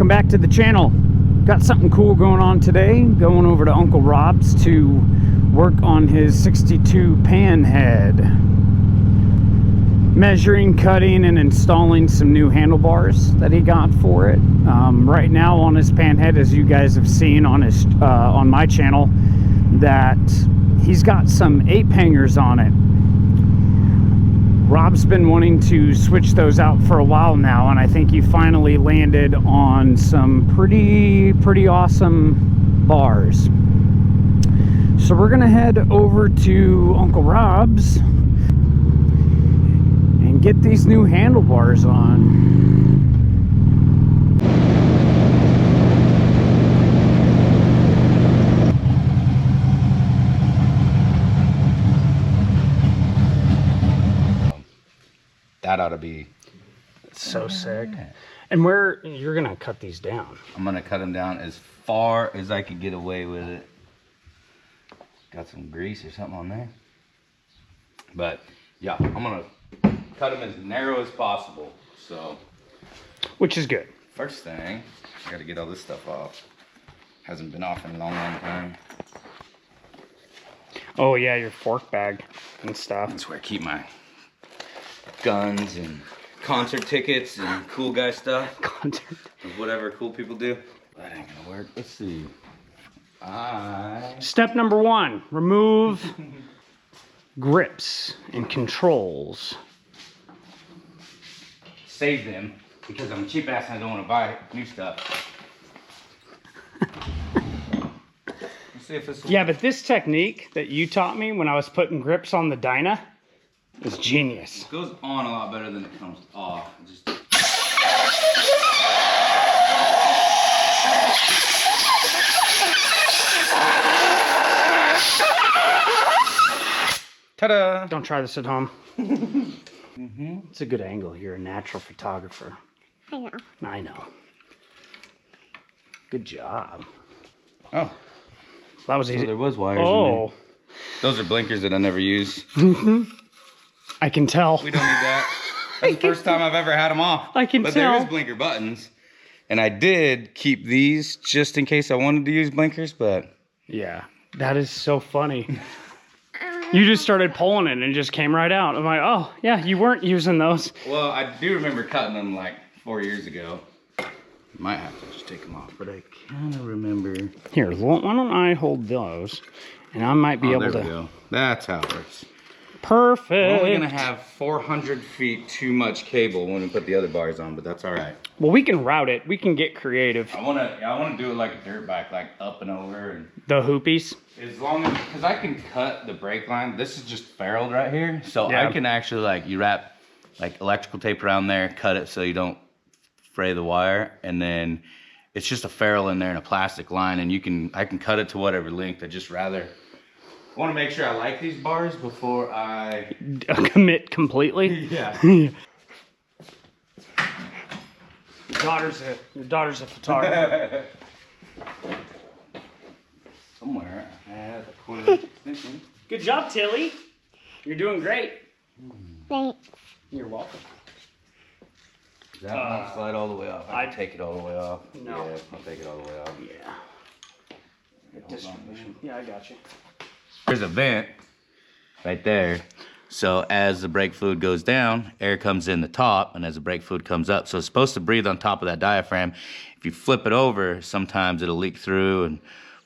welcome back to the channel. Got something cool going on today. Going over to Uncle Rob's to work on his 62 Panhead. Measuring, cutting, and installing some new handlebars that he got for it. Right now on his Panhead, as you guys have seen on his on my channel, that he's got some ape hangers on it. Rob's been wanting to switch those out for a while now, and I think he finally landed on some pretty awesome bars. So we're gonna head over to Uncle Rob's and get these new handlebars on. That ought to be So sick. And where you're gonna cut these down? I'm gonna cut them down as far as I could get away with it. Got some grease or something on there. But yeah, I'm gonna cut them as narrow as possible. So, Which is good. first thing, I gotta get all this stuff off. Hasn't been off in a long time. Oh yeah, your fork bag and stuff. That's where I keep my guns and concert tickets and cool guy stuff. Concert. Whatever cool people do. That ain't gonna work. Let's see. Step number 1, remove grips and controls. Save them because I'm a cheap ass and I don't want to buy new stuff. Let's see if this Yeah, but this technique that you taught me when I was putting grips on the Dyna is genius. goes on a lot better than it comes off. Just ta-da! Don't try this at home. It's a good angle. You're a natural photographer. I know. I know. Good job. Oh, That was so easy. there was wires in Oh, there. Those are blinkers that I never use. I can tell. We don't need that. That's the first time I've ever had them off. I can but tell. there is blinker buttons. And I did keep these just in case I wanted to use blinkers, but Yeah, that is so funny. You just started pulling it and it just came right out. I'm like, oh, yeah, you weren't using those. well, I do remember cutting them like 4 years ago. Might have to just take them off, but I kind of remember. Here, why don't I hold those? And I might be able There we to. go. That's how it works. Perfect. We're only gonna have 400 feet too much cable when we put the other bars on, but that's all right. Well, we can route it. We can get creative. I wanna do it like a dirt bike, like up and over, and The hoopies. as long as, because I can cut the brake line. This is just ferruled right here, so Yeah. I can actually like you wrap like electrical tape around there, cut it so you don't fray the wire, and then it's just a ferrule in there and a plastic line, and I can cut it to whatever length. I just rather want to make sure I like these bars before I Commit completely. yeah. Your daughter's a photographer. Somewhere I have a quarter inch extension. Good job, Tilly. You're doing great. Thanks. You're welcome. That won't slide all the way off. I'd take it all the way off. No. Yeah, I'll take it all the way off. Yeah. Hold on. Yeah, I got you. There's a vent right there. So as the brake fluid goes down, air comes in the top, and as the brake fluid comes up, so it's supposed to breathe on top of that diaphragm. If you flip it over, sometimes it'll leak through and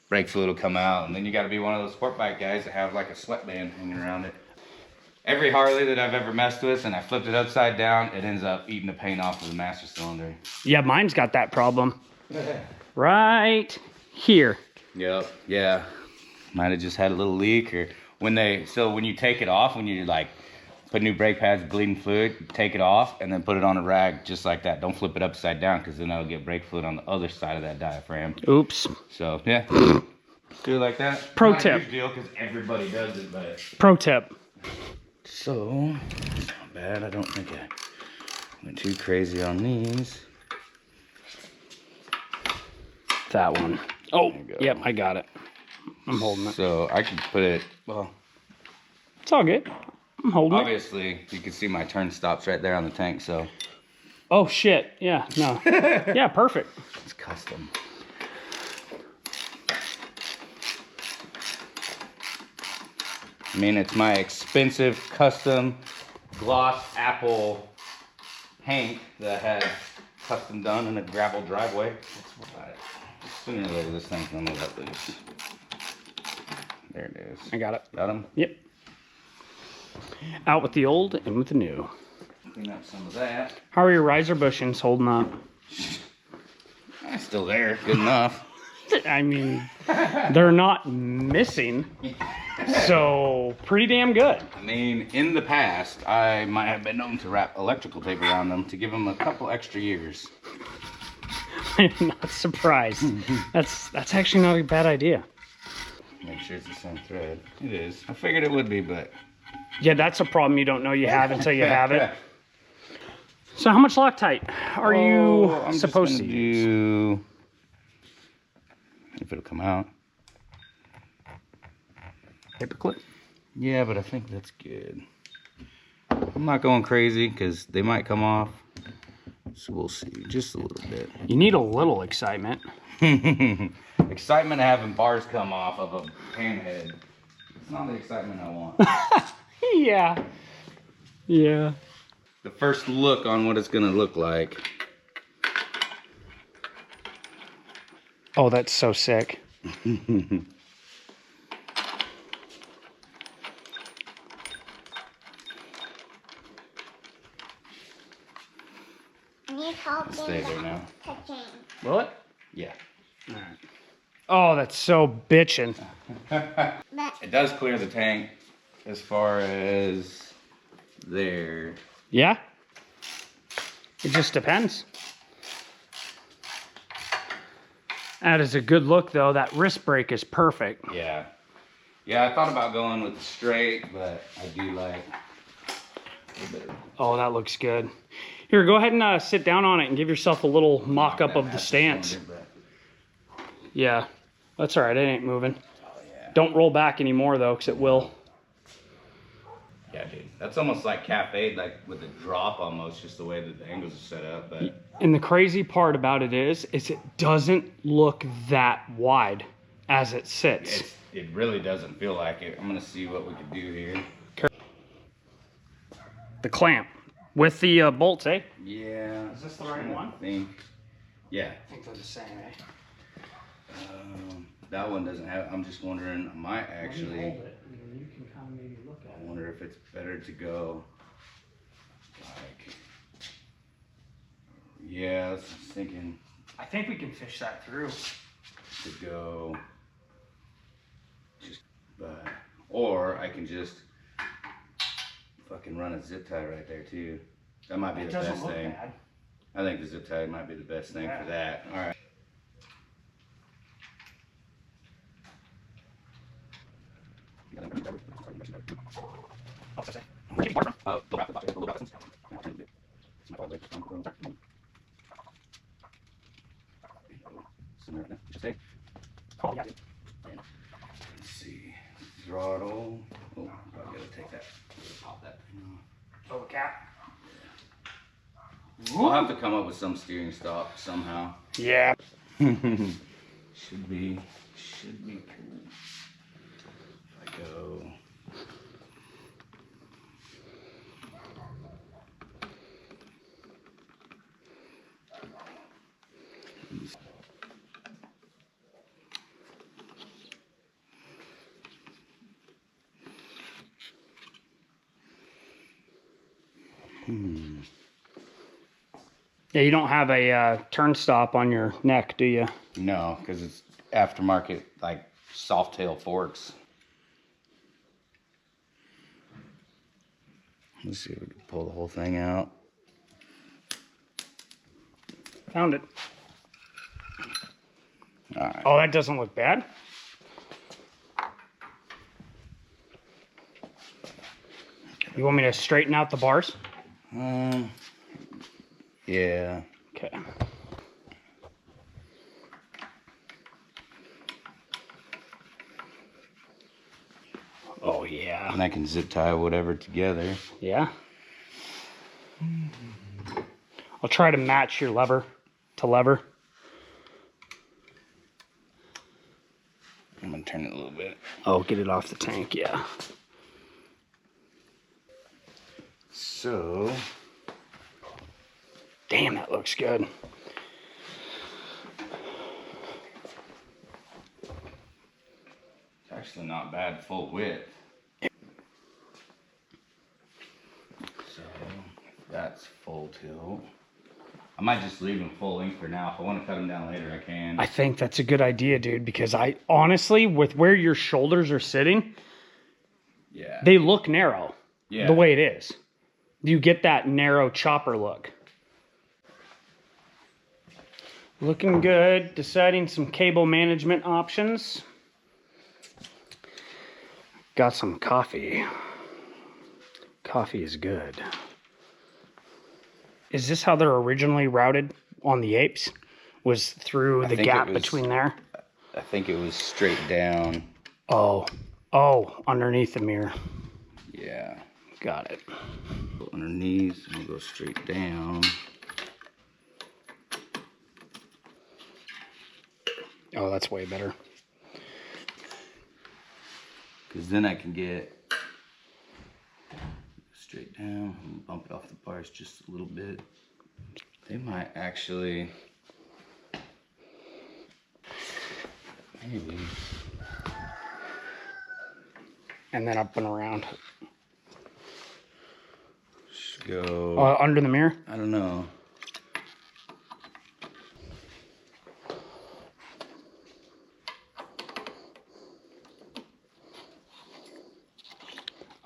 brake fluid will come out, and then you got to be one of those sport bike guys that have like a sweatband hanging around it. Every Harley that I've ever messed with, and I flipped it upside down, it ends up eating the paint off of the master cylinder. Yeah, mine's got that problem. Right here. Yep. Yeah. Might have just had a little leak, or when you take it off, when you like put new brake pads, bleeding fluid, take it off and then put it on a rag just like that. Don't flip it upside down because then that'll get brake fluid on the other side of that diaphragm. Oops. So yeah, do it like that. Pro Not tip. a huge deal because everybody does it, but Pro tip. so it's not bad. I don't think I went too crazy on these. That one. Oh, There you go. yep, I got it. I'm holding it. So I could put it, well, It's all good. I'm holding it. obviously you can see my turn stops right there on the tank, so Oh, shit. Yeah, no. Yeah, perfect. It's custom. I mean, it's my expensive custom gloss apple paint that I had custom done in a gravel driveway. Sooner or later, this thing's gonna let loose. There it is. I got it. Got him? Yep. Out with the old, in with the new. Clean up some of that. How are your riser bushings holding up? It's still there. Good enough. I mean, they're not missing, so pretty damn good. I mean, in the past, I might have been known to wrap electrical tape around them to give them a couple extra years. I'm not surprised. That's actually not a bad idea. Make sure it's the same thread. It is. I figured it would be, but... Yeah, that's a problem you don't know you have until you have it. So how much Loctite are you I'm supposed just to gonna use? do... If it'll come out. Paperclip? Yeah, but I think that's good. I'm not going crazy because they might come off. So we'll see. Just a little bit. You need a little excitement. Excitement of having bars come off of a panhead. It's not the excitement I want. Yeah. Yeah. The first look on what it's gonna look like. Oh, that's so sick. I need help Stay in there the now. kitchen. Will it? Yeah. All right. Oh, that's so bitchin'. But It does clear the tank as far as there. Yeah? It just depends. That is a good look, though. That wrist brake is perfect. Yeah. Yeah, I thought about going with the straight, but I do like a bit of... Oh, that looks good. Here, go ahead and sit down on it and give yourself a little mock-up of the stance. Yeah, that's all right. It ain't moving. Oh, yeah. Don't roll back anymore, though, because it will. Yeah, dude. That's almost like cafe, like with a drop almost, just the way that the angles are set up. But And the crazy part about it is it doesn't look that wide as it sits. it really doesn't feel like it. I'm going to see what we can do here. The clamp with the bolts, eh? Yeah. Is this the right one? I think. Yeah. I think they're the same, eh? That one doesn't have, I'm just wondering, I might actually, it, and you can kind of maybe look at I wonder if it's better to go like, yeah, that's what I was thinking, I think we can fish that through. to go just, but, or I can just fucking run a zip tie right there too. That might be It the doesn't best look thing. bad. I think the zip tie might be the best thing Yeah. for that. All right. Let's see. Throttle. Oh, I gotta take that. Pop that thing off. Oh, the cap? I'll have to come up with some steering stop somehow. Yeah. Should be cool. If I go. Yeah, you don't have a turn stop on your neck, do you? No, because it's aftermarket, like soft tail forks. Let's see if we can pull the whole thing out. Found it. All right. Oh, that doesn't look bad. You want me to straighten out the bars? Yeah. Okay. Oh, yeah. And I can zip tie whatever together. Yeah. I'll try to match your lever to lever. I'm gonna turn it a little bit. Oh, get it off the tank, yeah. So, Damn, that looks good. it's actually not bad full width. So, that's full tilt. I might just leave them full length for now. If I want to cut them down later, I can. I think that's a good idea, dude, because I honestly, with where your shoulders are sitting, Yeah. they look narrow. Yeah. The way it is. You get that narrow chopper look. Looking good. Deciding some cable management options. Got some coffee. Coffee is good. Is this how they're originally routed on the apes? Was through the gap between there? I think it was straight down. Oh, underneath the mirror. Yeah. Got it. Go underneath and we'll go straight down. Oh, that's way better. Because then I can get straight down and bump it off the bars just a little bit. They might actually, maybe. And then up and around. Just go. Under the mirror? I don't know.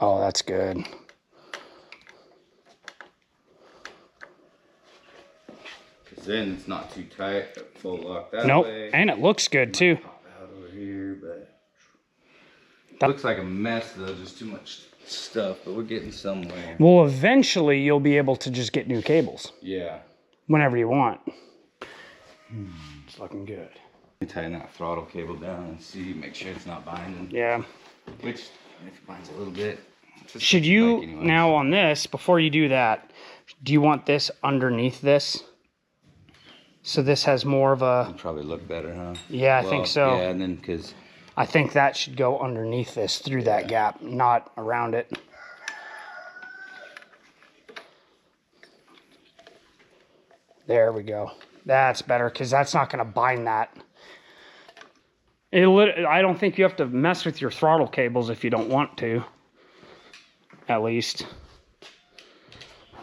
Oh, that's good. Because then it's not too tight, full lock that Nope, way. and it looks good too. Pop out over here, but that looks like a mess though, just too much stuff, but we're getting somewhere. Well, eventually you'll be able to just get new cables Yeah. whenever you want. It's looking good. Let me tighten that throttle cable down and see, make sure it's not binding. Yeah. Which, if it binds a little bit. Should you, now on this, before you do that, do you want this underneath this? So this has more of a... It'd probably look better, huh? Yeah, I think so. Yeah, and then because... I think that should go underneath this, through that gap, not around it. There we go. That's better, because that's not going to bind that. I don't think you have to mess with your throttle cables if you don't want to. At least.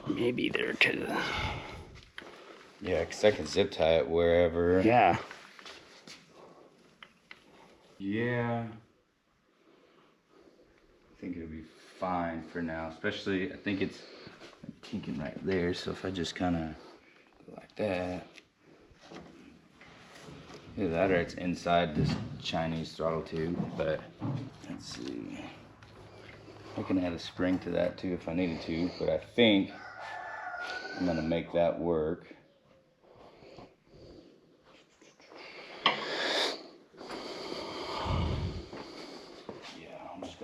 Maybe there could... Yeah, because I can zip tie it wherever. Yeah. Yeah. I think it'll be fine for now. Especially, I think it's kinking right there. So if I just kind of go like that. Either that or it's inside this Chinese throttle tube. But let's see. I can add a spring to that too if I needed to. But I think I'm going to make that work.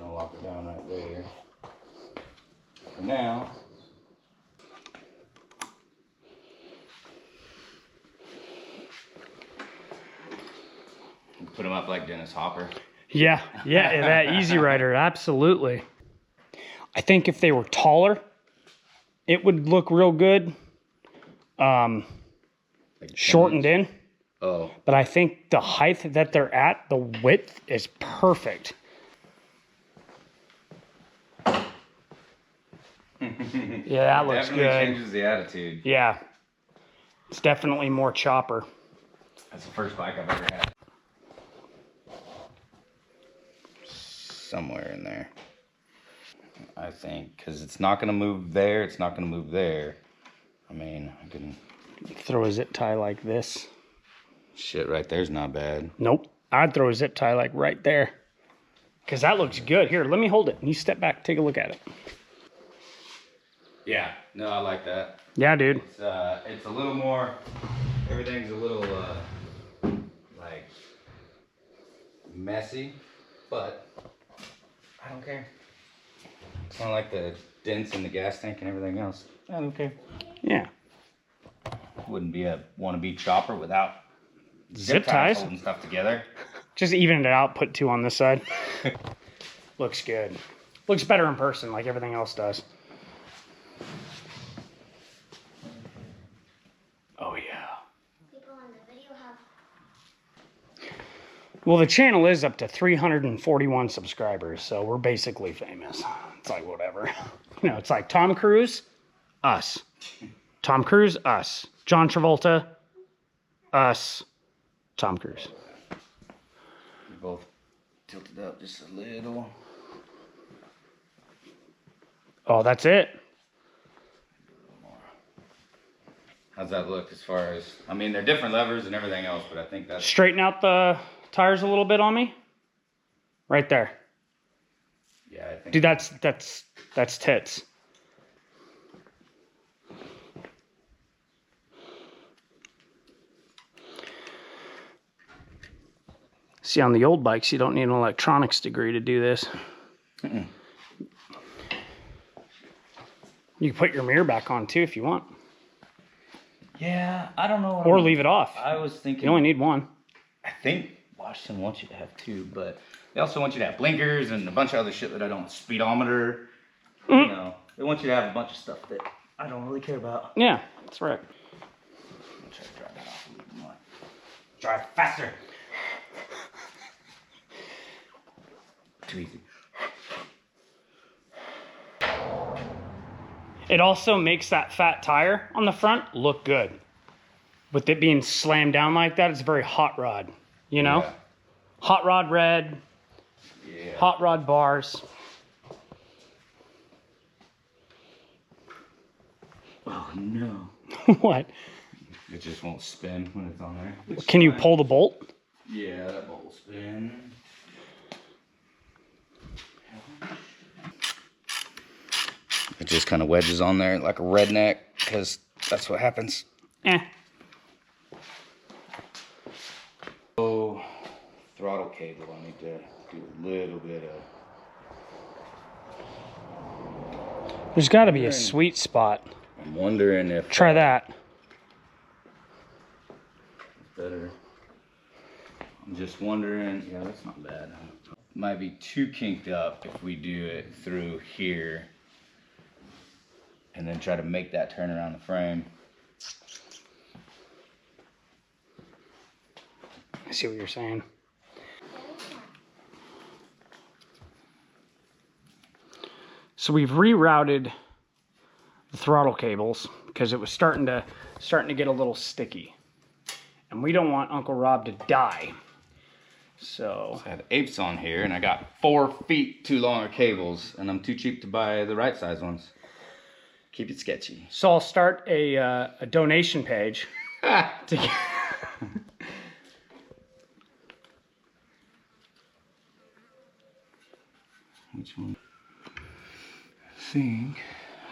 Lock it down right there. For now, put them up like Dennis Hopper. Yeah, that Easy Rider, absolutely. I think if they were taller, it would look real good. Like Shortened in. Oh. But I think the height that they're at, the width is perfect. Yeah, that looks Definitely good. changes the attitude. Yeah. It's definitely more chopper. That's the first bike I've ever had. Somewhere in there. I think, because it's not going to move there, it's not going to move there. I mean, I can... Throw a zip tie like this. Shit, right there's not bad. Nope. I'd throw a zip tie like right there. Because that looks good. Here, let me hold it. You step back, take a look at it. Yeah, no, I like that. Yeah, dude. It's a little more, everything's a little, like, messy, but I don't care. It's kind of like the dents in the gas tank and everything else. I don't care. Yeah. wouldn't be a wannabe chopper without Zip ties. holding stuff together. Just even it out, put 2 on this side. Looks good. Looks better in person, like everything else does. Oh, yeah. People in the video have. Well, the channel is up to 341 subscribers, so we're basically famous. It's like, whatever. You know, it's like Tom Cruise, us. Tom Cruise, us. John Travolta, us. Tom Cruise. We both tilted up just a little. Oh, that's it. How's that look as far as, I mean, they're different levers and everything else, but I think that's... Straighten out the tires a little bit on me. Right there. Yeah, I think... Dude, that's tits. See, on the old bikes, you don't need an electronics degree to do this. Mm-mm. You can put your mirror back on too if you want. Yeah, I don't know. Or leave it off. I was thinking... You only need 1. I think Washington wants you to have 2, but they also want you to have blinkers and a bunch of other shit that I don't... Speedometer. You know, they want you to have a bunch of stuff that I don't really care about. Yeah, that's right. I'm gonna try to drive that off a little more. Drive faster. Too easy. It also makes that fat tire on the front look good. With it being slammed down like that, it's very hot rod, you know? Yeah. Hot rod red, Yeah. hot rod bars. Oh no. What? It just won't spin when it's on there. Which Can is you fine. pull the bolt? Yeah, that bolt will spin. It just kind of wedges on there like a redneck because that's what happens. Eh. Oh, throttle cable. I need to do a little bit of. There's got to be a sweet spot. I'm wondering if. Try that. Better. I'm just wondering. Yeah, that's not bad. Might be too kinked up if we do it through here. And then try to make that turn around the frame. I see what you're saying. So we've rerouted the throttle cables because it was starting to get a little sticky. And we don't want Uncle Rob to die. So I had apes on here and I got 4 feet too long of cables and I'm too cheap to buy the right size ones. Keep it sketchy. So I'll start a donation page. to Which one?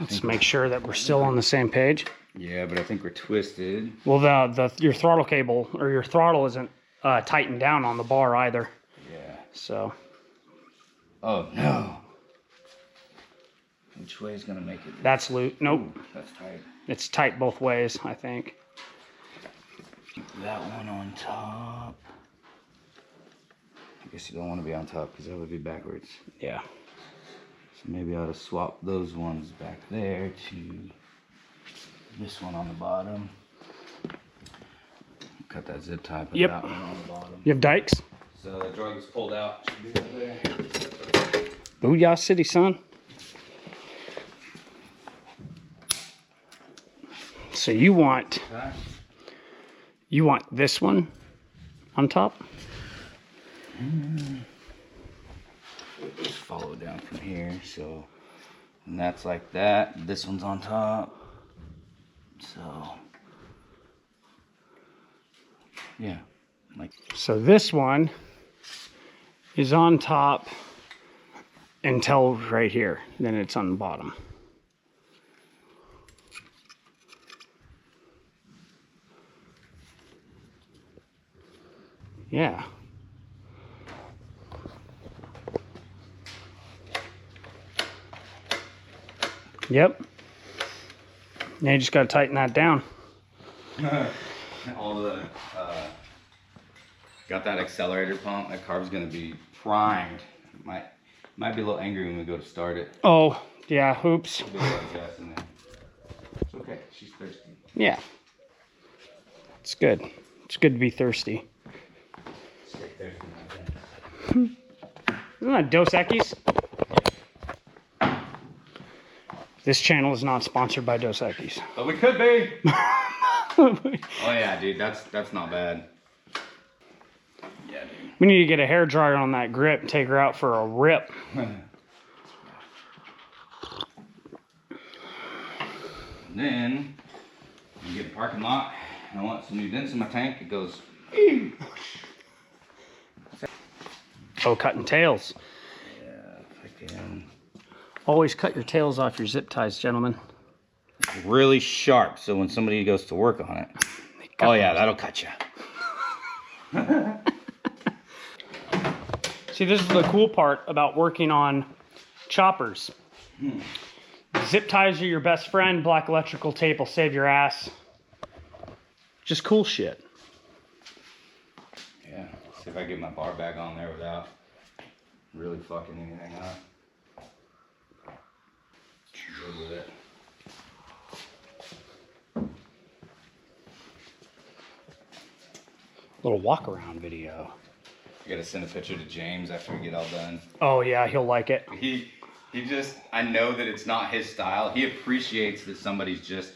Let's make sure that we're still on the same page. Yeah, but I think we're twisted. Well, your throttle cable or your throttle isn't tightened down on the bar either. Yeah. So. Oh no. Which way is gonna make it? That's loose. Nope. Ooh, that's tight. It's tight both ways, I think. Keep that one on top. I guess you don't want to be on top because that would be backwards. Yeah. So maybe I ought to swap those ones back there to this one on the bottom. Cut that zip tie, put Yep. that one on the bottom. You have dikes? So the drug is pulled out. Should be right there. Booyah City, son. So you want this one on top? Just follow down from here. So, and that's like that. This one's on top. So, yeah, like. So this one is on top until right here. Then it's on the bottom. Yeah. Yep. Now you just got to tighten that down. All the got that accelerator pump. That car's gonna be primed. Might be a little angry when we go to start it. Oh, yeah, oops. Big old gas in there. It's okay, she's thirsty. Yeah. It's good. It's good to be thirsty. Stay thirsty, my friend. Isn't that Dos Equis? This channel is not sponsored by Dos Equis. But we could be. Oh yeah, dude, that's not bad. Yeah, dude. We need to get a hair dryer on that grip and take her out for a rip. And then you get a parking lot. I want some new dents in my tank. It goes. Oh, cutting tails. Yeah, fucking. Always cut your tails off your zip ties, gentlemen. Really sharp, so when somebody goes to work on it. Oh yeah, that'll cut you. See, this is the cool part about working on choppers. Zip ties are your best friend. Black electrical tape will save your ass. Just cool shit. Yeah, see if I get my bar back on there without really fucking anything up. Good with it. Little walk around video. I gotta send a picture to James after we get all done. Oh yeah, he'll like it. He just, I know that it's not his style. He appreciates that somebody's just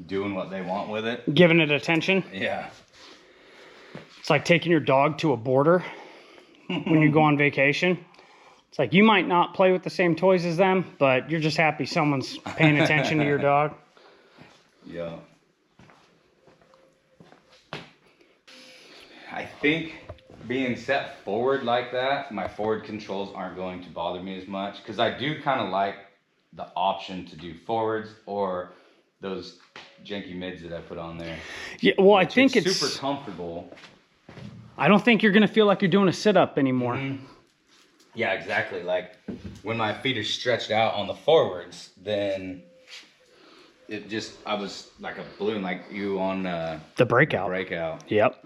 doing what they want with it. Giving it attention. Yeah. It's like taking your dog to a border when you go on vacation. It's like you might not play with the same toys as them, but you're just happy someone's paying attention to your dog. Yeah. I think being set forward like that, my forward controls aren't going to bother me as much, because I do kind of like the option to do forwards or those janky mids that I put on there. Yeah, well, I think it's super comfortable. I don't think you're gonna feel like you're doing a sit-up anymore. Mm-hmm. Yeah, exactly. Like when my feet are stretched out on the forwards, then it just, I was like a balloon, like you on The breakout. breakout. Yep.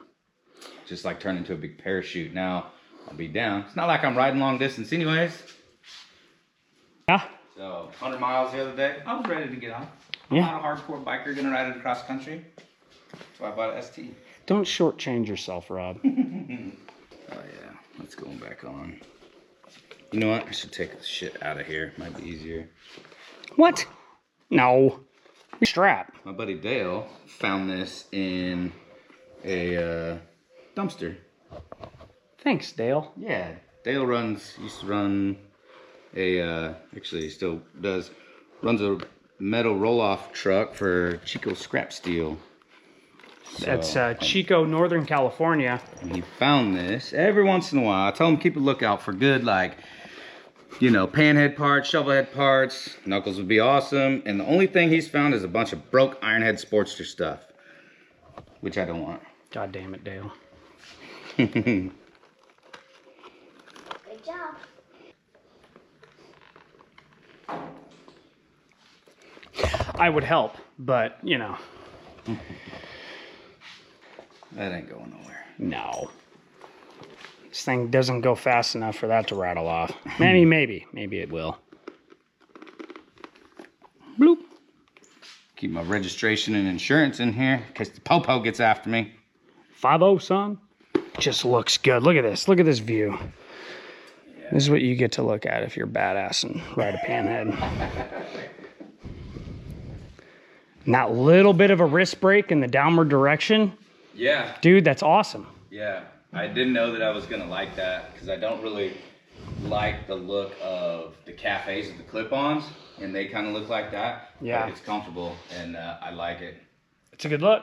Just like turned into a big parachute. Now I'll be down. It's not like I'm riding long distance anyways. Yeah. So 100 miles the other day, I was ready to get off. I'm Yeah. not a hardcore biker gonna ride it across country. So I bought an ST. Don't shortchange yourself, Rob. Oh yeah, let's go back on. You know what? I should take this shit out of here. Might be easier. What? No. Strap. My buddy Dale found this in a dumpster. Thanks, Dale. Yeah, Dale used to run a, actually he still does, runs a metal roll-off truck for Chico Scrap Steel. That's So, Chico, Northern California. and he found this every once in a while. I tell him keep a lookout for good, like, you know, panhead parts, shovelhead parts. Knuckles would be awesome. And the only thing he's found is a bunch of broke Ironhead Sportster stuff, which I don't want. God damn it, Dale. Good job. I would help, but, you know, That ain't going nowhere. no. This thing doesn't go fast enough for that to rattle off. Maybe it will. Bloop. Keep my registration and insurance in here in case the popo gets after me. 5-0, son. Just looks good. Look at this. Look at this view. This is what you get to look at if you're badass and ride a panhead. And that little bit of a wrist brake in the downward direction, Yeah. dude, that's awesome. Yeah. I didn't know that I was going to like that because I don't really like the look of the cafes with the clip-ons, and they kind of look like that. Yeah. But it's comfortable, and I like it. It's a good look.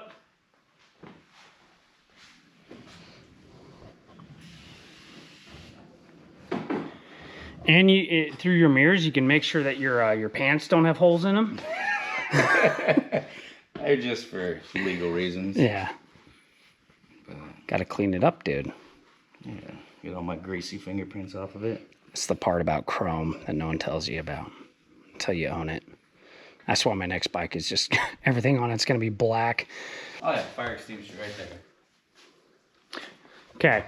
And through your mirrors, you can make sure that your pants don't have holes in them. They're just for legal reasons. Yeah. Got to clean it up, dude. Yeah. Get all my greasy fingerprints off of it. It's the part about chrome that no one tells you about until you own it. That's why my next bike is just everything on it's going to be black. Oh yeah, fire extinguisher right there. Okay,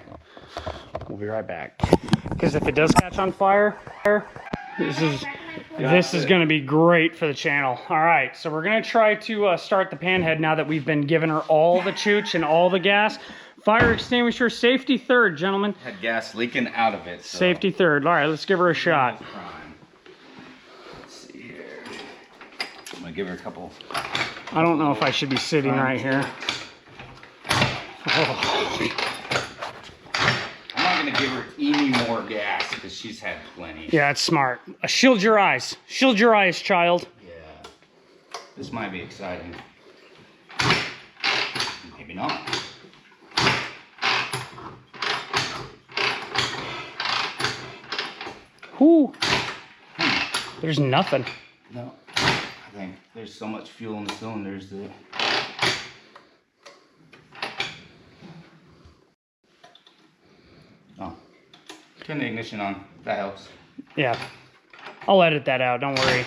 we'll be right back. Because if it does catch on fire, this is going to be great for the channel. All right, so we're going to try to start the Panhead now that we've been giving her all the chooch and all the gas. Fire extinguisher, safety third, gentlemen. Had gas leaking out of it. So. Safety third. All right, let's give her a shot. Let's see here. I'm gonna give her a couple. I don't know if I should be sitting right here. Oh. I'm not gonna give her any more gas because she's had plenty. Yeah, it's smart. Shield your eyes. Shield your eyes, child. Yeah. This might be exciting. Maybe not. Whoo. There's nothing. No. I think there's so much fuel in the cylinders that. Oh. Turn the ignition on. That helps. Yeah. I'll edit that out. Don't worry.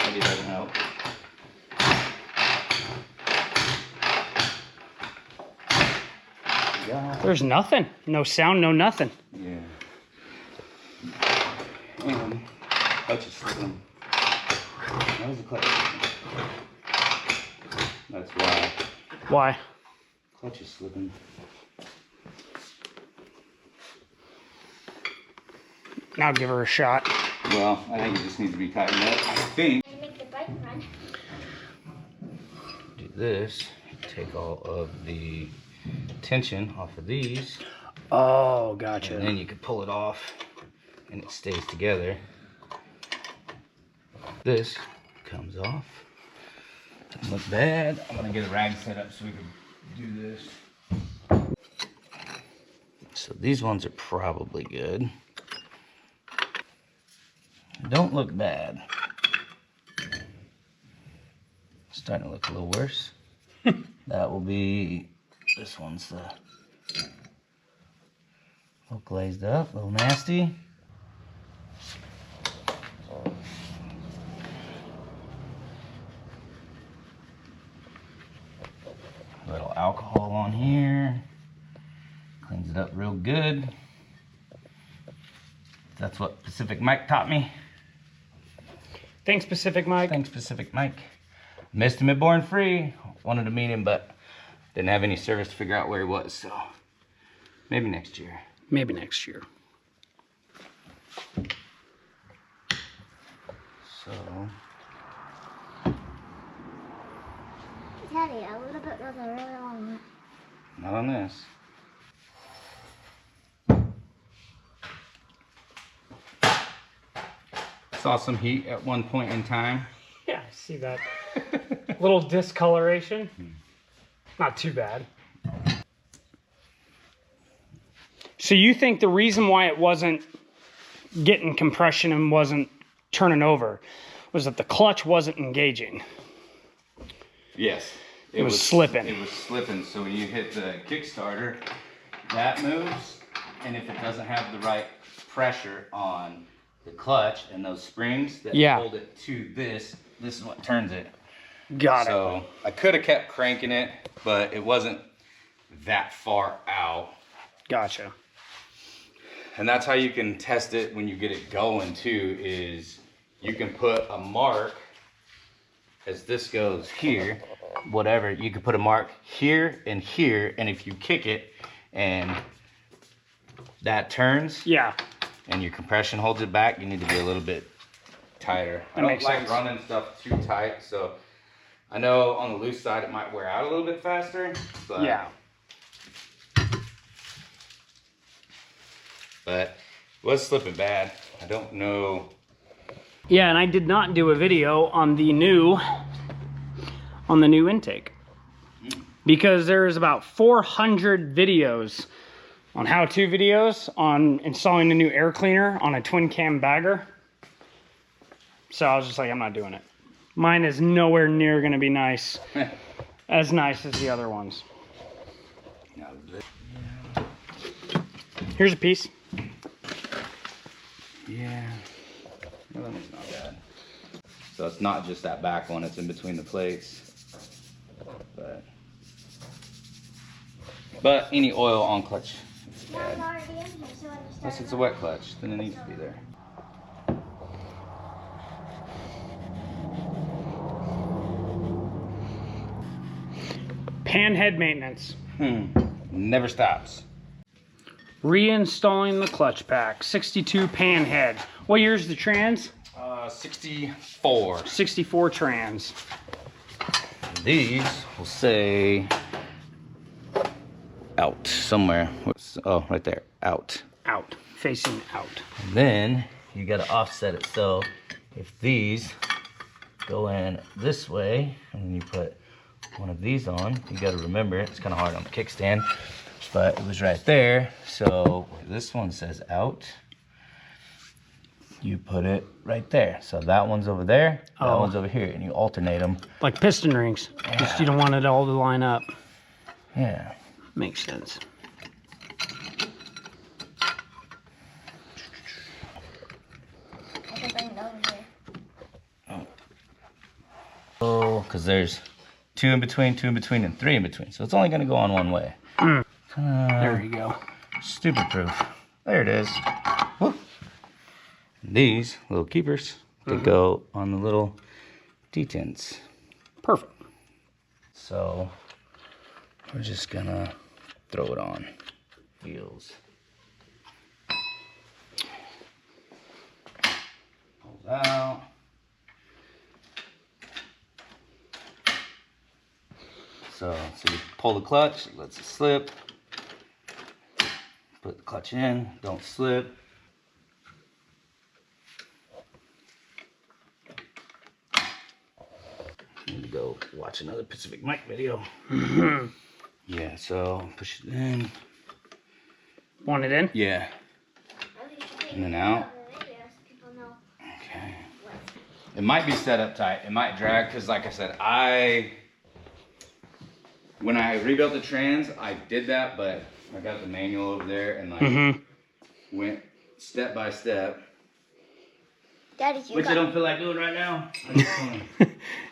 Maybe it doesn't help. Yeah. There's nothing. No sound, no nothing. Yeah. And clutch is slipping. That was the clutch slipping. That's why. Why? Clutch is slipping. Now give her a shot. Well, I think it just needs to be tightened up. I think. Make the bike run. Do this. Take all of the tension off of these. Oh, gotcha. And then you can pull it off and it stays together. This comes off. Doesn't look bad. I'm gonna get a rag set up so we can do this. So these ones are probably good. Don't look bad. Starting to look a little worse. That will be, this one's the, a little glazed up, a little nasty. A little alcohol on here. Cleans it up real good. That's what Pacific Mike taught me. Thanks, Pacific Mike. Thanks, Pacific Mike. Missed him at Born Free. Wanted to meet him, but didn't have any service to figure out where he was, so maybe next year. Maybe next year. So, Daddy, a little bit goes a really long way. not on this. Saw some heat at one point in time. Yeah, I see that. Little discoloration. Not too bad. So you think the reason why it wasn't getting compression and wasn't turning over was that the clutch wasn't engaging? Yes. It was slipping. It was slipping, so when you hit the Kickstarter, that moves, and if it doesn't have the right pressure on the clutch and those springs that hold it to this is what turns it. Got it. So I could have kept cranking it, but it wasn't that far out. Gotcha. And that's how you can test it when you get it going too, is you can put a mark as this goes here, whatever, you can put a mark here, and if you kick it and that turns, and your compression holds it back, you need to be a little bit tighter. I don't like running stuff too tight, so I know on the loose side it might wear out a little bit faster, but but it was slipping bad. I don't know. Yeah, and I did not do a video on the new intake because there's about 400 videos on how-to videos on installing a new air cleaner on a twin cam bagger. So I was just like, I'm not doing it. Mine is nowhere near gonna be nice, as nice as the other ones. Here's a piece. Yeah, that one's not bad. So it's not just that back one, it's in between the plates. But any oil on clutch is bad. Unless it's a wet clutch, then it needs to be there. Panhead maintenance. Never stops. Reinstalling the clutch pack. 62 Panhead. What year's the trans? 64. 64 trans. These will say out somewhere. Oh, right there. Out. Out. Facing out. And then you got to offset it. So if these go in this way, and then you put one of these on, you got to remember it's kind of hard on the kickstand, but it was right there. So this one says out. You put it right there. So that one's over there, that one's over here, and you alternate them. Like piston rings. Yeah. Just you don't want it all to line up. Yeah. Makes sense. Oh, because there's 2 in between, 2 in between, and 3 in between. So it's only going to go on one way. There you go. Stupid proof. There it is. Woo. These little keepers, they go on the little detents. Perfect. So we're just gonna throw it on. Wheels. Pulls out. So you pull the clutch, it lets it slip. Put the clutch in, don't slip. Need to go watch another Pacific Mike video. Yeah, so push it in. Want it in? Yeah. And then out. Okay. It might be set up tight. It might drag because, like I said, when I rebuilt the trans, I did that, but I got the manual over there and like went step by step. Daddy, Which I don't feel like doing right now. I just wanna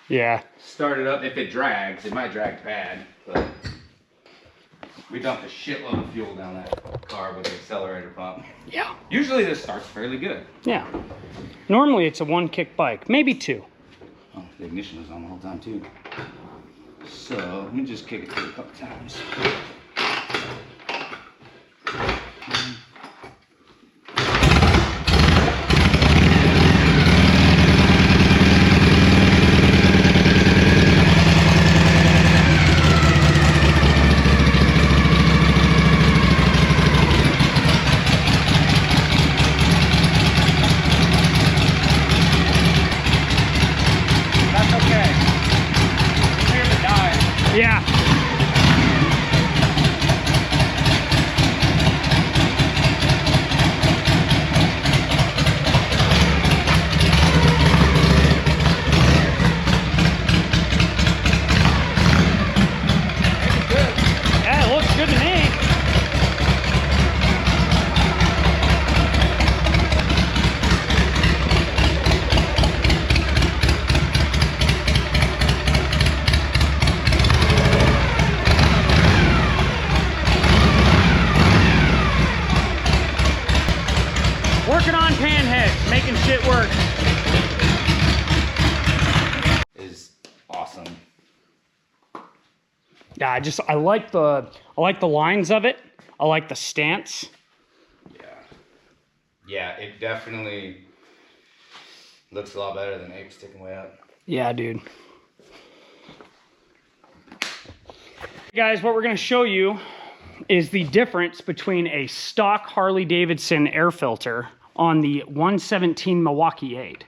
Yeah. start it up. If it drags, it might drag bad, but we dumped a shitload of fuel down that car with the accelerator pump. Yeah. Usually this starts fairly good. Yeah. Normally it's a 1-kick bike, maybe 2. Oh, the ignition was on the whole time too. So let me just kick it through a couple times. Yeah. Yeah, it looks good to me. Working on Panheads, making shit work. Is awesome. Yeah, I like the lines of it. I like the stance. Yeah. Yeah, it definitely looks a lot better than Ape sticking way up. Yeah, dude. Guys, what we're going to show you is the difference between a stock Harley-Davidson air filter on the 117 Milwaukee 8.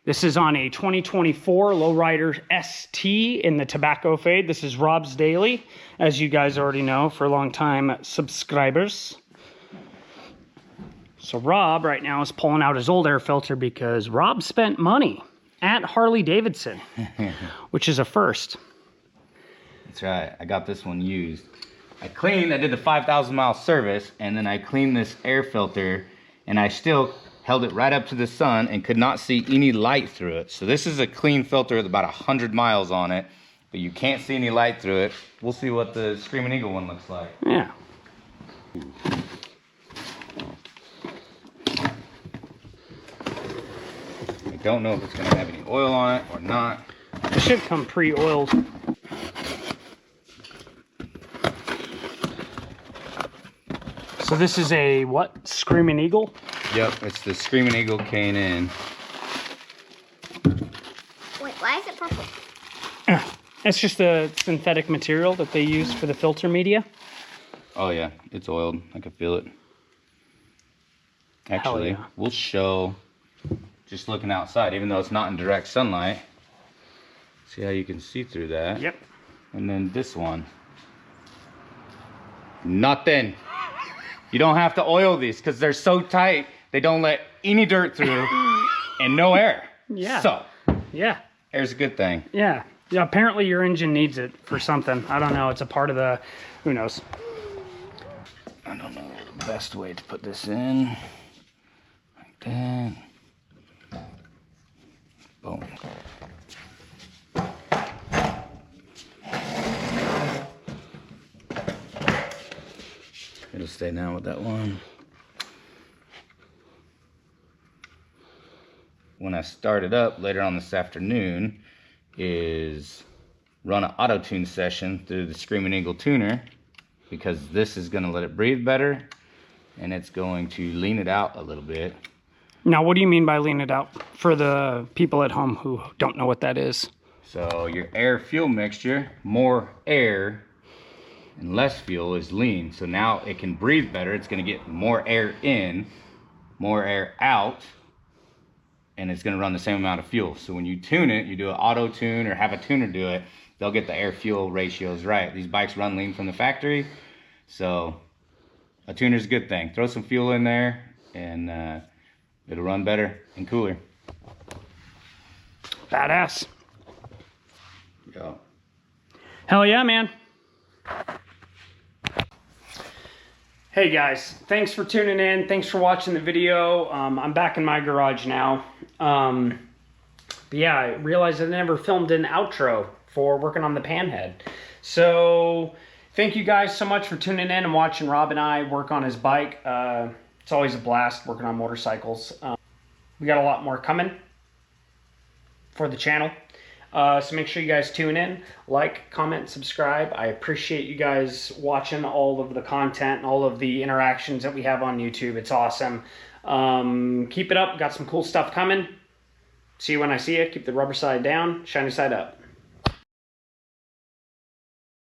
This is on a 2024 Lowrider ST in the tobacco fade. This is Rob's Daily, as you guys already know for long-time subscribers. So Rob right now is pulling out his old air filter because Rob spent money at Harley-Davidson, which is a first. That's right. I got this one used. I did the 5,000 mile service, and then I cleaned this air filter, and I still held it right up to the sun and could not see any light through it. So this is a clean filter with about 100 miles on it, but you can't see any light through it. We'll see what the Screaming Eagle one looks like. Yeah. I don't know if it's gonna have any oil on it or not. It should come pre-oiled. So this is a what? Screaming Eagle? Yep, it's the Screaming Eagle K&N. Wait, why is it purple? It's just a synthetic material that they use for the filter media. Oh yeah, it's oiled. I can feel it. Actually, yeah. we'll show just looking outside, even though it's not in direct sunlight. See how you can see through that? Yep. And then this one. Nothing. You don't have to oil these because they're so tight, they don't let any dirt through and no air. Yeah. So, Yeah. air's a good thing. Yeah. Yeah, apparently your engine needs it for something. I don't know. It's a part of the, who knows. I don't know the best way to put this in. Like that. Boom. It'll stay now with that one. When I start it up later on this afternoon is run an auto tune session through the Screaming Eagle tuner, because this is going to let it breathe better and it's going to lean it out a little bit. Now, what do you mean by lean it out for the people at home who don't know what that is? So your air fuel mixture, more air and less fuel, is lean. So now it can breathe better. It's going to get more air in, more air out, and it's going to run the same amount of fuel. So when you tune it, you do an auto tune or have a tuner do it, they'll get the air fuel ratios right. These bikes run lean from the factory, so a tuner's a good thing. Throw some fuel in there and it'll run better and cooler. Badass. Yeah. Hell yeah, man. Hey guys, thanks for tuning in. Thanks for watching the video. I'm back in my garage now. But yeah, I realized I never filmed an outro for working on the Panhead. So thank you guys so much for tuning in and watching Rob and I work on his bike. It's always a blast working on motorcycles. We got a lot more coming for the channel. So make sure you guys tune in, like, comment, subscribe. I appreciate you guys watching all of the content and all of the interactions that we have on YouTube. It's awesome. Keep it up. Got some cool stuff coming. See you when I see you. Keep the rubber side down, shiny side up.